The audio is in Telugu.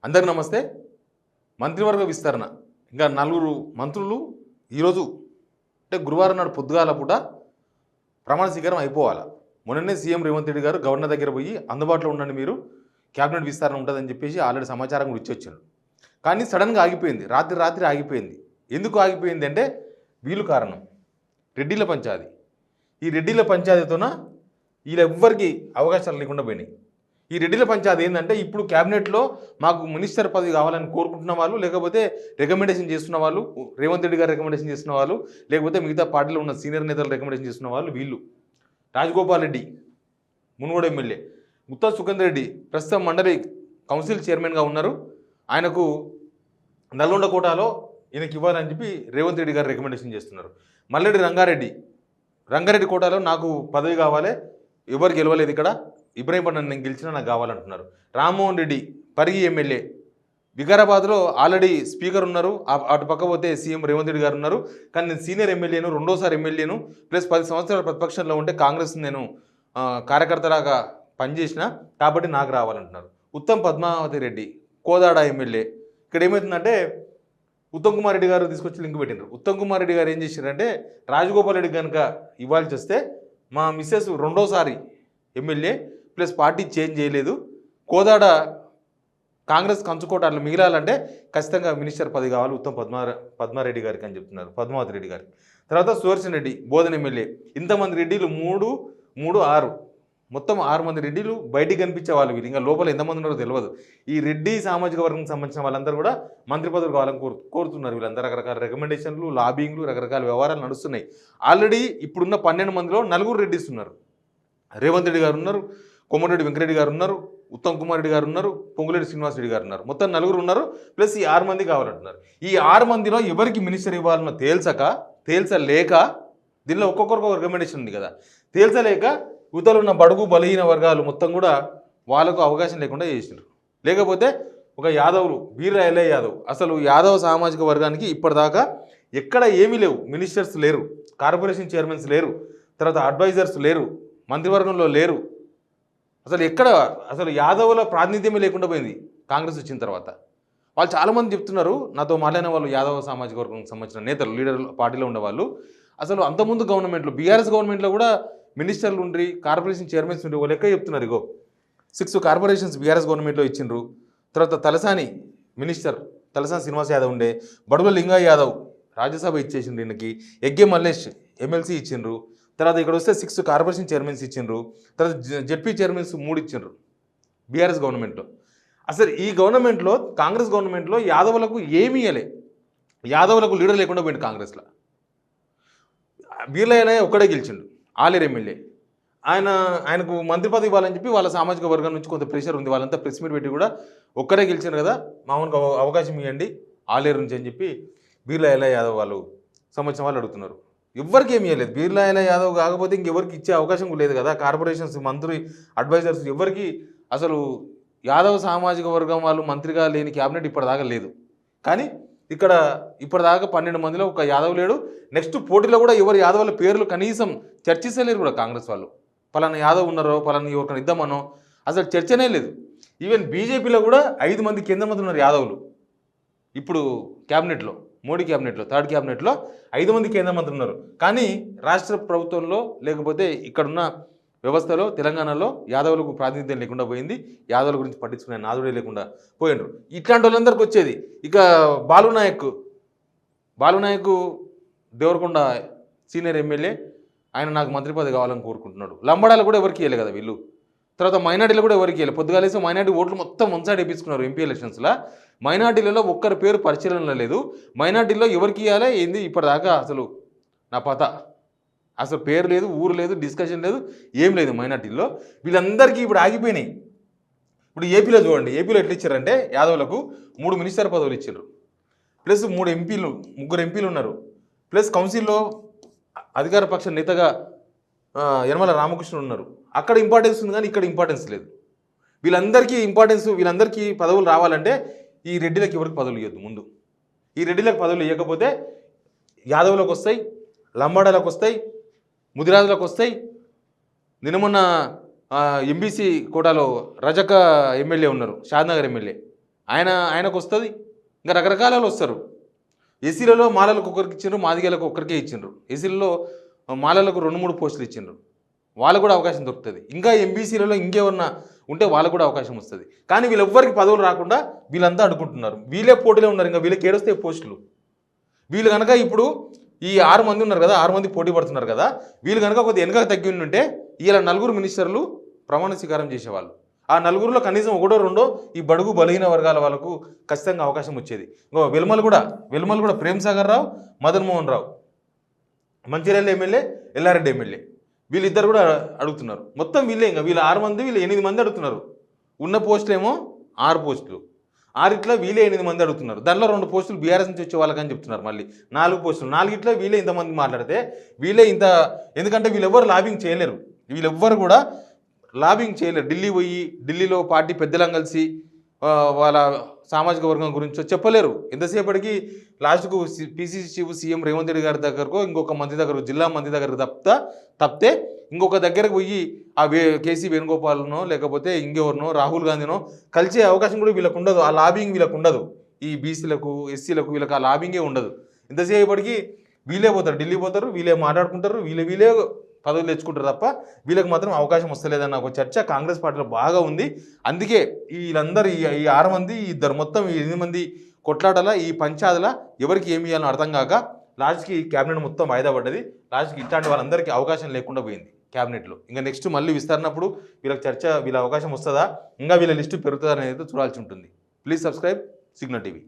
అందరికి నమస్తే. మంత్రివర్గ విస్తరణ ఇంకా 4 మంత్రులు ఈరోజు అంటే గురువారం నాడు పొద్దుగాల పూట ప్రమాణ స్వీకారం అయిపోవాలి. మొన్ననే సీఎం రేవంత్ రెడ్డి గారు గవర్నర్ దగ్గర పోయి అందుబాటులో ఉండండి, మీరు క్యాబినెట్ విస్తరణ ఉంటుందని చెప్పేసి ఆల్రెడీ సమాచారం కూడా ఇచ్చొచ్చారు. కానీ సడన్గా ఆగిపోయింది, రాత్రి ఆగిపోయింది. ఎందుకు ఆగిపోయింది అంటే వీళ్ళు కారణం, రెడ్డిల పంచాయతీ. ఈ రెడ్డిల పంచాయతీతోన వీళ్ళెవ్వరికి అవకాశాలు లేకుండా పోయినాయి. ఈ రెడ్డిల పంచాయతీ ఏంటంటే ఇప్పుడు క్యాబినెట్లో మాకు మినిస్టర్ పదవి కావాలని కోరుకుంటున్న వాళ్ళు, లేకపోతే రికమెండేషన్ చేస్తున్న వాళ్ళు, రేవంత్ రెడ్డి గారు రికమెండేషన్ చేస్తున్న వాళ్ళు, లేకపోతే మిగతా పార్టీలో ఉన్న సీనియర్ నేతలు రికమెండేషన్ చేస్తున్న వాళ్ళు వీళ్ళు. రాజగోపాల్ రెడ్డి మునుగోడు ఎమ్మెల్యే, ముత్తా సుఖేందర్ రెడ్డి ప్రస్తుతం మండలి కౌన్సిల్ చైర్మన్గా ఉన్నారు. ఆయనకు నల్గొండ కోటాలో ఈయనకి ఇవ్వాలని చెప్పి రేవంత్ రెడ్డి గారు రికమెండేషన్ చేస్తున్నారు. మల్లెడ్డి రంగారెడ్డి కోటాలో నాకు పదవి కావాలి, ఎవరు గెలవలేదు ఇక్కడ, ఇబ్రహీంపట్నం నేను గెలిచినా నాకు కావాలంటున్నారు. రామ్మోహన్ రెడ్డి పరిగి ఎమ్మెల్యే, వికారాబాద్లో ఆల్రెడీ స్పీకర్ ఉన్నారు, అటు పక్క పోతే సీఎం రేవంత్ రెడ్డి గారు ఉన్నారు. కానీ నేను సీనియర్ ఎమ్మెల్యేను, రెండోసారి ఎమ్మెల్యేను, ప్లస్ 10 సంవత్సరాల ప్రతిపక్షంలో ఉంటే కాంగ్రెస్ నేను కార్యకర్తలాగా పనిచేసిన కాబట్టి నాకు రావాలంటున్నారు. ఉత్తమ్ పద్మావతి రెడ్డి కోదాడ ఎమ్మెల్యే. ఇక్కడ ఏమవుతుందంటే ఉత్తమ్ కుమార్ రెడ్డి గారు తీసుకొచ్చి లింక్ పెట్టినారు. ఉత్తమ్ కుమార్ రెడ్డి గారు ఏం చేశారంటే రాజగోపాల్ రెడ్డి కనుక ఇవ్వాల్సి వస్తే మా మిస్సెస్ రెండోసారి ఎమ్మెల్యే ప్లస్ పార్టీ చేంజ్ చేయలేదు, కోదాడ కాంగ్రెస్ కంచుకోటాలు మిగిలాలంటే ఖచ్చితంగా మినిస్టర్ పదవి కావాలి ఉత్తమ్ పద్మారెడ్డి గారికి అని చెప్తున్నారు, పద్మావతి రెడ్డి గారికి. తర్వాత సుదర్శన్ రెడ్డి బోధన ఎమ్మెల్యే. ఇంతమంది రెడ్డిలు 3, 6 మొత్తం 6 మంది రెడ్డిలు బయటికి కనిపించే వాళ్ళు. వీళ్ళు ఇంకా లోపల ఎంతమంది ఉన్నారో తెలియదు. ఈ రెడ్డి సామాజిక వర్గం సంబంధించిన వాళ్ళందరూ కూడా మంత్రి పదవులు కావాలని కోరుతున్నారు. వీళ్ళందరూ రకరకాల రికమెండేషన్లు, లాబింగ్లు, రకరకాల వ్యవహారాలు నడుస్తున్నాయి. ఆల్రెడీ ఇప్పుడున్న 12 మందిలో 4 రెడ్డిస్ ఉన్నారు. రేవంత్ రెడ్డి గారు ఉన్నారు, కోమటిరెడ్డి వెంకరెడ్డి గారు ఉన్నారు, ఉత్తమ్ కుమార్ రెడ్డి గారు ఉన్నారు, పొంగులేటి శ్రీనివాస్ రెడ్డి గారు ఉన్నారు. మొత్తం 4 ఉన్నారు. ప్లస్ ఈ 6 మంది కావాలంటున్నారు. ఈ 6 మందిలో ఎవరికి మినిస్టర్ ఇవ్వాలన్న తేల్చలేక దీనిలో ఒక్కొక్కరికి ఒక రికమెండేషన్ ఉంది కదా, తేల్చలేక యువతలో ఉన్న బడుగు బలహీన వర్గాలు మొత్తం కూడా వాళ్ళకు అవకాశం లేకుండా చేసినారు. లేకపోతే ఒక యాదవులు వీర ఎల్ఐ యాదవ్, అసలు యాదవ్ సామాజిక వర్గానికి ఇప్పటిదాకా ఎక్కడ ఏమీ లేవు. మినిస్టర్స్ లేరు, కార్పొరేషన్ చైర్మన్స్ లేరు, తర్వాత అడ్వైజర్స్ లేరు, మంత్రివర్గంలో లేరు. అసలు యాదవుల ప్రాతినిధ్యమే లేకుండా పోయింది కాంగ్రెస్ వచ్చిన తర్వాత. వాళ్ళు చాలామంది చెప్తున్నారు, నాతో మాట్లాడిన వాళ్ళు యాదవ సామాజిక వర్గంకి సంబంధించిన నేతలు, లీడర్లు, పార్టీలో ఉండేవాళ్ళు. అసలు అంతకుముందు గవర్నమెంట్లో బీఆర్ఎస్ గవర్నమెంట్లో కూడా మినిస్టర్లు ఉండి కార్పొరేషన్ చైర్మన్స్ ఉండి వాళ్ళు లెక్క చెప్తున్నారు. ఇగో 6 కార్పొరేషన్స్ బీఆర్ఎస్ గవర్నమెంట్లో ఇచ్చిండ్రు. తర్వాత తలసాని మినిస్టర్, తలసాని శ్రీనివాస్ యాదవ్ ఉండే, బడుగుల లింగయ్య యాదవ్ రాజ్యసభ ఇచ్చేసిండ్రు ఈయనకి, ఎగ్గే మల్లేష్ ఎమ్మెల్సీ ఇచ్చిండ్రు. తర్వాత ఇక్కడ వస్తే 6 కార్పొరేషన్ చైర్మన్స్ ఇచ్చిండ్రు. తర్వాత జెడ్పీ చైర్మన్స్ 3 ఇచ్చిండ్రు బీఆర్ఎస్ గవర్నమెంట్లో. అసలు ఈ గవర్నమెంట్లో, కాంగ్రెస్ గవర్నమెంట్లో యాదవులకు ఏమీ ఇవ్వలే, యాదవులకు లీడర్ లేకుండా పోయింది కాంగ్రెస్లో. వీళ్ళైనా ఒక్కడే గెలిచిండు, ఆలేరు ఎమ్మెల్యే. ఆయనకు మంత్రి పదవి ఇవ్వాలని చెప్పి వాళ్ళ సామాజిక వర్గం నుంచి కొంత ప్రెషర్ ఉంది. వాళ్ళంతా ప్రెస్ మీట్ పెట్టి కూడా ఒక్కరే గెలిచారు కదా, మామూలుగా అవకాశం ఇవ్వండి ఆలేరు నుంచి అని చెప్పి బీర్లా ఎల్ఐ యాదవ్ వాళ్ళు సంబంధించిన వాళ్ళు అడుగుతున్నారు. ఎవరికి ఏమి ఇవ్వలేదు. బీర్లా ఎల్ఐ యాదవ్ కాకపోతే ఇంకెవరికి ఇచ్చే అవకాశం లేదు కదా. కార్పొరేషన్స్, మంత్రి, అడ్వైజర్స్ ఎవరికి అసలు యాదవ్ సామాజిక వర్గం వాళ్ళు మంత్రిగా లేని క్యాబినెట్ ఇప్పటిదాకా లేదు. కానీ ఇక్కడ ఇప్పటిదాకా 12 మందిలో ఒక యాదవ్ లేడు. నెక్స్ట్ పోటీలో కూడా ఎవరు యాదవుల పేర్లు కనీసం చర్చిస్తలేరు కూడా కాంగ్రెస్ వాళ్ళు. పలానా యాదవ్ ఉన్నారో, పలానా ఎవరికైనా ఇద్దామనో అసలు చర్చనే లేదు. ఈవెన్ బీజేపీలో కూడా 5 మంది కేంద్ర మంత్రులు ఉన్నారు యాదవులు. ఇప్పుడు క్యాబినెట్లో, మోడీ క్యాబినెట్లో, 3rd క్యాబినెట్లో 5 మంది కేంద్ర మంత్రులు ఉన్నారు. కానీ రాష్ట్ర ప్రభుత్వంలో లేకపోతే ఇక్కడున్న వ్యవస్థలో తెలంగాణలో యాదవులకు ప్రాతినిధ్యం లేకుండా పోయింది. యాదవుల గురించి పట్టించుకునే నాదుడే లేకుండా పోయినరు. ఇట్లాంటి వాళ్ళందరికీ వచ్చేది. ఇక బాలునాయక్ దేవరకొండ సీనియర్ ఎమ్మెల్యే, ఆయన నాకు మంత్రి పదవి కావాలని కోరుకుంటున్నాడు. లంబడాలు కూడా ఎవరికి ఇవ్వలేదు కదా వీళ్ళు. తర్వాత మైనార్టీలు కూడా ఎవరికి ఇవ్వలేదు. పొద్దుగాలేసి మైనార్టీ ఓట్లు మొత్తం వన్సైడ్ వేయించుకున్నారు ఎంపీ ఎలక్షన్స్లో. మైనార్టీలలో ఒక్కరి పేరు పరిశీలనలో లేదు. మైనార్టీలో ఎవరికి ఇవ్వాలి ఏంది ఇప్పటిదాకా అసలు నా పత అసలు పేరు లేదు, ఊరు లేదు, డిస్కషన్ లేదు, ఏం లేదు మైనార్టీల్లో. వీళ్ళందరికీ ఇప్పుడు ఆగిపోయినాయి. ఇప్పుడు ఏపీలో చూడండి, ఏపీలో ఎట్లా ఇచ్చారంటే యాదవులకు 3 మినిస్టర్ పదవులు ఇచ్చారు, ప్లస్ 3 ఎంపీలు, 3 ఎంపీలు ఉన్నారు, ప్లస్ కౌన్సిల్లో అధికార పక్ష నేతగా యనమల రామకృష్ణ ఉన్నారు. అక్కడ ఇంపార్టెన్స్ ఉంది కానీ ఇక్కడ ఇంపార్టెన్స్ లేదు. వీళ్ళందరికీ పదవులు రావాలంటే ఈ రెడ్డిలకు ఎవరికి పదవులు ఇవ్వద్దు. ముందు ఈ రెడ్డిలకు పదవులు ఇవ్వకపోతే యాదవులకు వస్తాయి, లంబాడాలకు వస్తాయి, ముదిరాజులకు వస్తాయి. నిన్న మొన్న ఎంబీసీ కోటాలో రజక ఎమ్మెల్యే ఉన్నారు, షాద్నగర్ ఎమ్మెల్యే. ఆయనకు వస్తుంది. ఇంకా రకరకాల వాళ్ళు వస్తారు. ఎస్సీలలో మాలలకు ఒకరికి ఇచ్చిండ్రు, మాదిగలకు ఒక్కరికే ఇచ్చిండ్రు. ఎస్సీలలో మాలలకు 2-3 పోస్టులు ఇచ్చిండ్రు, వాళ్ళకు కూడా అవకాశం దొరుకుతుంది. ఇంకా ఎంబీసీలలో ఇంకేమన్నా ఉంటే వాళ్ళకు కూడా అవకాశం వస్తుంది. కానీ వీళ్ళెవ్వరికి పదవులు రాకుండా వీళ్ళంతా అడుగుంటున్నారు. వీళ్ళే పోటీలో ఉన్నారు. ఇంకా వీళ్ళకి ఏడొస్తాయి పోస్టులు. వీళ్ళు కనుక ఇప్పుడు ఈ 6 మంది ఉన్నారు కదా, 6 మంది పోటీ పడుతున్నారు కదా, వీళ్ళు కనుక కొద్దిగా వెనక తగ్గి ఉంటే ఇలా 4 మినిస్టర్లు ప్రమాణ స్వీకారం చేసేవాళ్ళు. ఆ 4లో కనీసం 1-2 ఈ బడుగు బలహీన వర్గాల వాళ్ళకు ఖచ్చితంగా అవకాశం వచ్చేది. ఇంకో వెల్మల్ కూడా ప్రేమ్ సాగర్ రావు, మదన్ మోహన్ రావు, మంచిర్యాల ఎమ్మెల్యే, ఎల్లారెడ్డి ఎమ్మెల్యే, వీళ్ళిద్దరు కూడా అడుగుతున్నారు. మొత్తం వీళ్ళే. ఇంకా వీళ్ళు 6 మంది, వీళ్ళు 8 మంది అడుగుతున్నారు. ఉన్న పోస్టులు ఏమో 6 పోస్టులు, 6 వీళ్ళే 8 మంది అడుగుతున్నారు. దానిలో 2 పోస్టులు బీఆర్ఎస్ నుంచి వచ్చే వాళ్ళకని చెప్తున్నారు. మళ్ళీ 4 పోస్టులు, 4 వీళ్ళే ఇంతమంది మాట్లాడితే వీళ్ళే ఇంత. ఎందుకంటే వీళ్ళెవ్వరు లాబింగ్ చేయలేరు. వీళ్ళెవ్వరు కూడా లాబింగ్ చేయలేరు. ఢిల్లీలో పార్టీ పెద్దలం కలిసి వాళ్ళ సామాజిక వర్గం గురించి చెప్పలేరు. ఎంతసేపటికి లాస్ట్కు PCC chief CM Revanth Reddy గారి దగ్గరకు, ఇంకొక మంత్రి దగ్గరకు, జిల్లా మంత్రి దగ్గరకు తప్పితే ఇంకొక దగ్గరకు పోయి ఆ కేసీ వేణుగోపాల్నో లేకపోతే ఇంకెవరినో రాహుల్ గాంధీనో కలిసే అవకాశం కూడా వీళ్ళకు ఉండదు. ఆ లాబింగ్ వీళ్ళకు ఉండదు. ఈ బీసీలకు, ఎస్సీలకు వీళ్ళకి ఆ లాబింగే ఉండదు. ఎంతసేపటికి వీళ్ళే పోతారు, ఢిల్లీ పోతారు, వీళ్ళే మాట్లాడుకుంటారు, వీళ్ళే పదవులు తెచ్చుకుంటారు తప్ప వీళ్ళకి మాత్రం అవకాశం వస్తలేదన్న ఒక చర్చ కాంగ్రెస్ పార్టీలో బాగా ఉంది. అందుకే వీళ్ళందరూ ఈ 6 మంది, ఇద్దరు, మొత్తం 8 మంది కొట్లాటల ఈ పంచాయతీల ఎవరికి ఏమి ఇవ్వాలని అర్థం కాక లాస్ట్కి క్యాబినెట్ మొత్తం వాయిదా పడ్డది. లాస్ట్కి ఇట్లాంటి వాళ్ళందరికీ అవకాశం లేకుండా పోయింది క్యాబినెట్లో. ఇంకా నెక్స్ట్ మళ్ళీ విస్తరణప్పుడు వీళ్ళ అవకాశం వస్తుందా, ఇంకా వీళ్ళ లిస్టు పెరుగుతుందా అనేది చూడాల్సి ఉంటుంది. Please subscribe signal TV.